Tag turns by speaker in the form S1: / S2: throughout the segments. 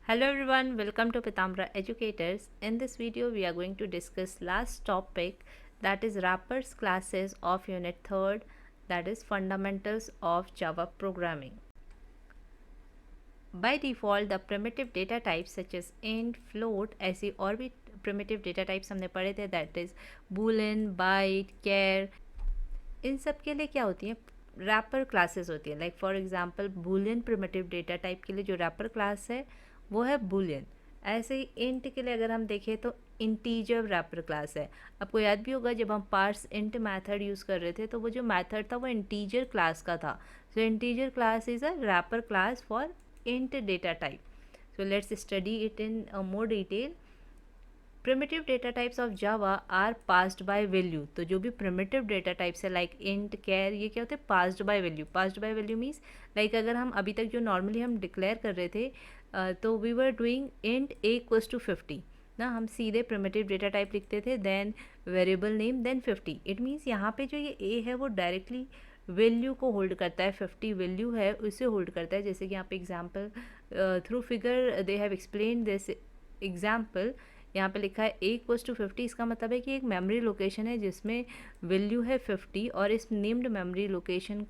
S1: Hello everyone, welcome to Pitamra Educators. In this video, we are going to discuss last topic, that is wrappers classes of unit 3rd, that is fundamentals of Java programming. By default, the primitive data types such as int, float, ऐसी और भी primitive data types हमने पढ़े थे, that is boolean, byte, char, इन सब के लिए क्या होती है, रैपर क्लासेस होती है. Like for example Boolean primitive data type के लिए जो रैपर क्लास है वो है बूलियन. ऐसे ही इंट के लिए अगर हम देखें तो इंटीजर रैपर क्लास है. आपको याद भी होगा जब हम पार्स इंट मेथड यूज़ कर रहे थे तो वो जो मेथड था वो इंटीजर क्लास का था. So integer class is a wrapper class for int data type. So let's study it in more detail. Primitive data types of Java are passed by value. तो जो भी प्रिमिटिव डेटा टाइप्स है like int, char, ये क्या होते हैं, passed by value. Passed by value means like अगर हम अभी तक जो नॉर्मली हम डिक्लेयर कर रहे थे तो we were doing int a equals to 50 ना, हम सीधे प्रिमिटिव डेटा टाइप लिखते थे, then variable name, then 50. It means यहाँ पे जो ये ए है वो डायरेक्टली वैल्यू को होल्ड करता है. 50 वैल्यू है उसे होल्ड करता है. जैसे कि यहाँ पे example through figure they have explain this example. यहाँ पे लिखा है ए इक्वल्स टू 50. इसका मतलब है कि एक मेमोरी लोकेशन है जिसमें वैल्यू है 50 और इस नेम्ड मेमोरी लोकेशन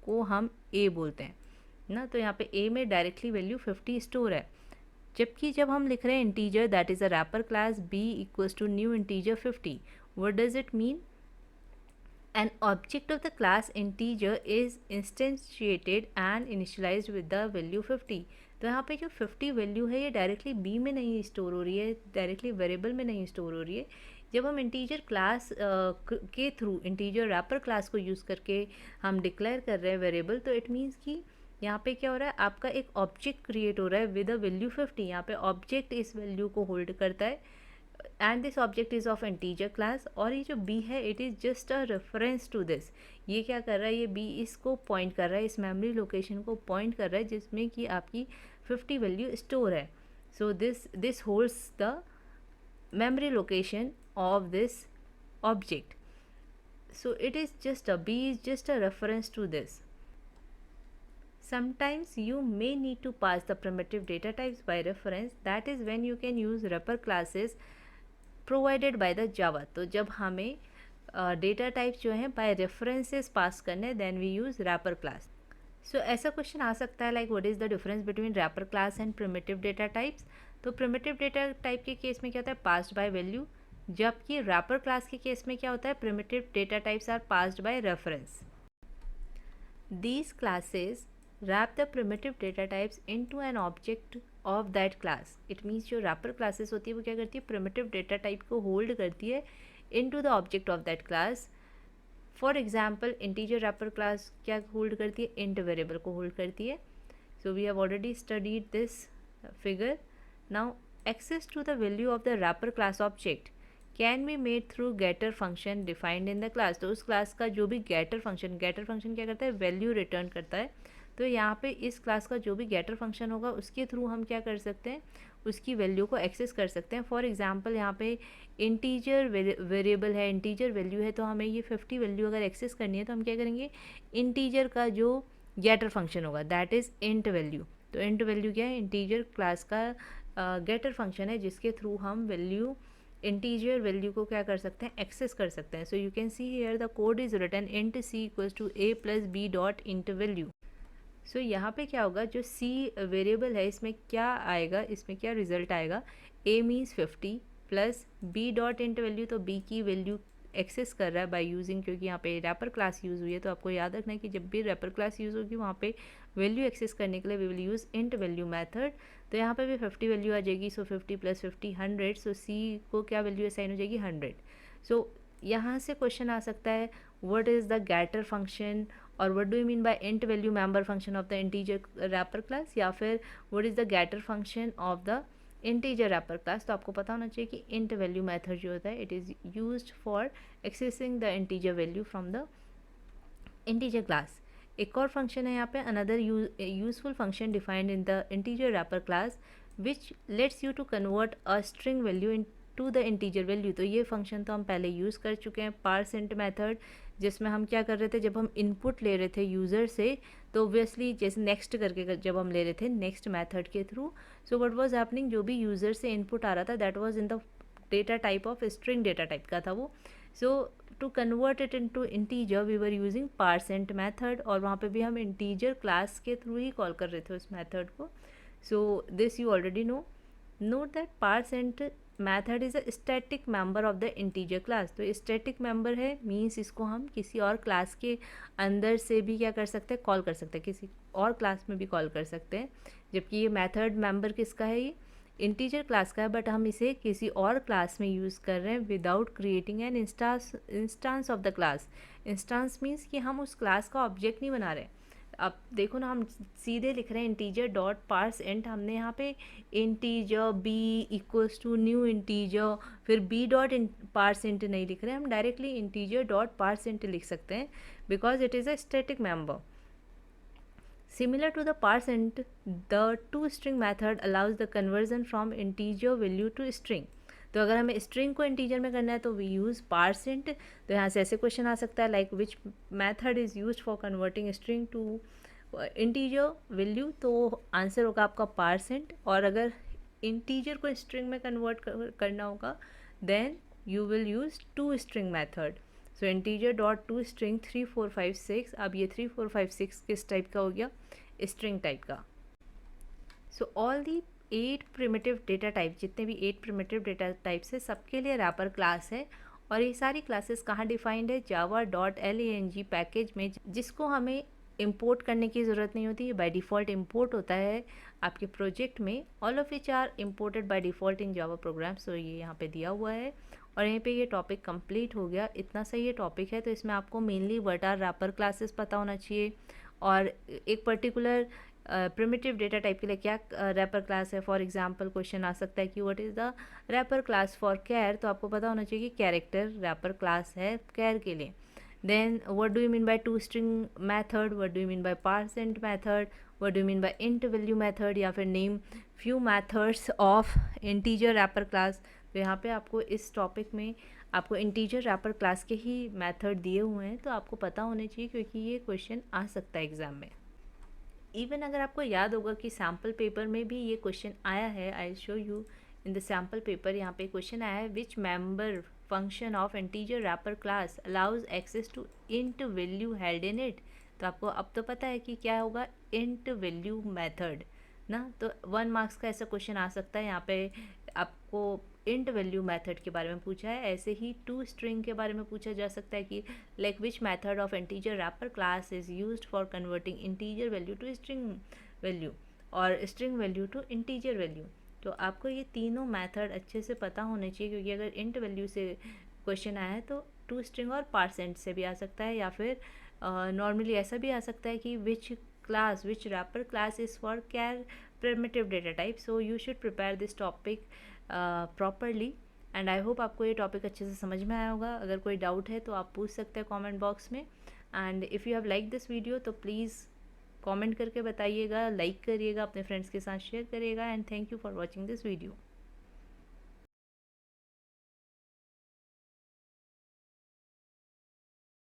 S1: को हम ए बोलते हैं ना. तो यहाँ पे ए में डायरेक्टली वैल्यू 50 स्टोर है. जबकि जब हम लिख रहे हैं integer that is a wrapper class b equals to new integer 50, what does it mean? An object of the class integer is instantiated and initialized with the value 50. तो यहाँ पे जो 50 वैल्यू है ये डायरेक्टली बी में नहीं store हो रही है, डायरेक्टली वेरिएबल में नहीं स्टोर हो रही है. जब हम इंटीजर क्लास के थ्रू इंटीजर रैपर क्लास को यूज़ करके हम डिक्लेयर कर रहे हैं वेरिएबल, तो इट मीन्स कि यहाँ पे क्या हो रहा है, आपका एक ऑब्जेक्ट क्रिएट हो रहा है विद अ वैल्यू 50. यहाँ पे ऑब्जेक्ट इस वैल्यू को होल्ड करता है and this object is of integer class. और ये जो बी है it is just a reference to this. ये क्या कर रहा है, ये बी इसको पॉइंट कर रहा है, इस मेमोरी लोकेशन को पॉइंट कर रहा है जिसमें कि आपकी 50 वैल्यू स्टोर है. So this holds the memory location of this object. So it is just b is just a reference to this. Sometimes you may need to pass the primitive data types by reference. That is when you can use wrapper classes provided by the Java. तो जब हमें data types जो हैं bye references pass करने, then we use wrapper class. So ऐसा question आ सकता है like what is the difference between wrapper class and primitive data types. तो प्रिमिटिव डेटा टाइप के केस में क्या होता है, पास्ड बाय वैल्यू. जबकि रैपर क्लास के केस में क्या होता है, primitive data types are passed by reference. These classes wrap the primitive data types into an object of that class. It means जो wrapper classes होती है वो क्या करती है, primitive data type को hold करती है into the object of that class. For example integer wrapper class क्या होल्ड करती है, इंट वेरिएबल को होल्ड करती है. So we have already studied this figure. Now access to the value of the wrapper class object can be made through getter function defined in the class. तो उस class का जो भी गेटर function क्या करता है, वैल्यू रिटर्न करता है. तो यहाँ पे इस क्लास का जो भी गेटर फंक्शन होगा उसके थ्रू हम क्या कर सकते हैं, उसकी वैल्यू को एक्सेस कर सकते हैं. फॉर एग्जांपल यहाँ पे इंटीजर वेरिएबल है, इंटीजर वैल्यू है, तो हमें ये 50 वैल्यू अगर एक्सेस करनी है तो हम क्या करेंगे, इंटीजर का जो गेटर फंक्शन होगा दैट इज़ इंट वैल्यू. तो इंट वैल्यू क्या है, इंटीजर क्लास का गेटर फंक्शन है जिसके थ्रू हम वैल्यू इंटीजर वैल्यू को क्या कर सकते हैं, एक्सेस कर सकते हैं. So you can see here the code is written int c equals to a plus b dot int value. So यहाँ पे क्या होगा, जो सी वेरिएबल है इसमें क्या आएगा, इसमें क्या रिजल्ट आएगा, a means 50 plus b dot int value. तो बी की वैल्यू एक्सेस कर रहा है बाय यूजिंग, क्योंकि यहाँ पे रैपर क्लास यूज़ हुई है. तो आपको याद रखना है कि जब भी रैपर क्लास यूज़ होगी वहाँ पे वैल्यू एक्सेस करने के लिए we will use int value method. तो यहाँ पे भी 50 वैल्यू आ जाएगी. सो 50 प्लस 50 100. सो सी को क्या वैल्यू असाइन हो जाएगी, 100. सो यहाँ से क्वेश्चन आ सकता है what is the getter function और what do you mean by int value member function of the integer wrapper class, या फिर what is the getter function of the integer wrapper class. तो आपको पता होना चाहिए कि इंट वैल्यू मेथड जो होता है it is used for accessing the integer value from the integer class. एक और फंक्शन है यहाँ पे, another useful function defined in the integer wrapper class which lets you to convert a string value into the integer value. तो ये function तो हम पहले यूज़ कर चुके हैं, पारसेंट मेथड, जिसमें हम क्या कर रहे थे, जब हम इनपुट ले रहे थे यूज़र से तो ऑब्वियसली जैसे नेक्स्ट करके जब हम ले रहे थे नेक्स्ट मेथड के through, so what was happening, जो भी यूज़र से इनपुट आ रहा था that was in the data type of string data type का था वो। So to convert it into integer we were using parseInt method, और वहाँ पे भी हम इंटीजर क्लास के थ्रू ही कॉल कर रहे थे उस मेथड को। So this you already know. Note that parseInt method is a static member of the integer class. तो स्टैटिक मेंबर है मीन्स इसको हम किसी और क्लास के अंदर से भी क्या कर सकते हैं, कॉल कर सकते हैं, किसी और क्लास में भी कॉल कर सकते हैं। जबकि ये मेथड मेंबर किसका है, ये इंटीजर क्लास का है, बट हम इसे किसी और क्लास में यूज़ कर रहे हैं without creating an instance of the class. Instance means कि हम उस क्लास का ऑब्जेक्ट नहीं बना रहे। अब देखो ना, हम सीधे लिख रहे हैं इंटीजर डॉट पार्स इंट, हमने यहाँ पे integer b equals to new integer फिर बी डॉट पार्स इंट नहीं लिख रहे हैं, हम directly integer dot parse int लिख सकते हैं because it is a static member. Similar to the parseInt, the toString method allows the conversion from integer value to string. तो अगर हमें स्ट्रिंग को इंटीजर में करना है तो वी यूज़ parseInt। तो यहाँ से ऐसे क्वेश्चन आ सकता है like which method is used for converting string to integer value, तो आंसर होगा आपका parseInt। और अगर इंटीजर को स्ट्रिंग में कन्वर्ट करना होगा then you will use toString method. So integer dot to string 3 4 5 6। अब ये 3 4 5 6 किस टाइप का हो गया, स्ट्रिंग टाइप का। So all the 8 primitive data type, जितने भी 8 प्रिमिटिव डेटा टाइप्स है सबके लिए रैपर क्लास है। और ये सारी क्लासेस कहाँ डिफाइंड है, java.lang पैकेज में, जिसको हमें इंपोर्ट करने की ज़रूरत नहीं होती है, बाय डिफ़ॉल्ट इंपोर्ट होता है आपके प्रोजेक्ट में। All of which are imported by default in Java program. So ये यहाँ पे दिया हुआ है और यहीं पे ये टॉपिक कंप्लीट हो गया। इतना सही ये टॉपिक है, तो इसमें आपको mainly what are wrapper classes पता होना चाहिए और एक पर्टिकुलर प्रिमिटिव डेटा टाइप के लिए क्या रैपर क्लास है। फॉर एग्जांपल क्वेश्चन आ सकता है कि what is the wrapper class for char, तो आपको पता होना चाहिए कि कैरेक्टर रैपर क्लास है कैर के लिए। Then what do you mean by to string method, what do you mean by parse int method, what do you mean by int value method, या फिर name few methods of integer wrapper class. तो यहाँ पे आपको इस topic में आपको integer wrapper class के ही मेथड दिए हुए हैं, तो आपको पता होने चाहिए क्योंकि ये क्वेश्चन आ सकता है एग्ज़ाम में। इवन अगर आपको याद होगा कि सैम्पल पेपर में भी ये क्वेश्चन आया है, I show you in the sample paper, यहाँ पे क्वेश्चन आया है which member function of integer wrapper class allows access to int value held in it. तो आपको अब तो पता है कि क्या होगा, इंट वैल्यू मेथड ना। तो 1 मार्क्स का ऐसा क्वेश्चन आ सकता है, यहाँ पे आपको इंट वैल्यू मेथड के बारे में पूछा है। ऐसे ही टू स्ट्रिंग के बारे में पूछा जा सकता है कि like which method of integer wrapper class is used for converting integer value to string value और string value to integer value. तो आपको ये तीनों मेथड अच्छे से पता होने चाहिए क्योंकि अगर इंट वैल्यू से क्वेश्चन आया है तो टू स्ट्रिंग और पारसेंट से भी आ सकता है, या फिर नॉर्मली ऐसा भी आ सकता है कि विच class, which wrapper class is for char primitive data type. So you should prepare this topic properly and I hope आपको ये टॉपिक अच्छे से समझ में आया होगा। अगर कोई डाउट है तो आप पूछ सकते हैं कमेंट बॉक्स में। And if you have like this video तो प्लीज़ कमेंट करके बताइएगा, लाइक करिएगा, अपने फ्रेंड्स के साथ शेयर करिएगा। And thank you for watching this video.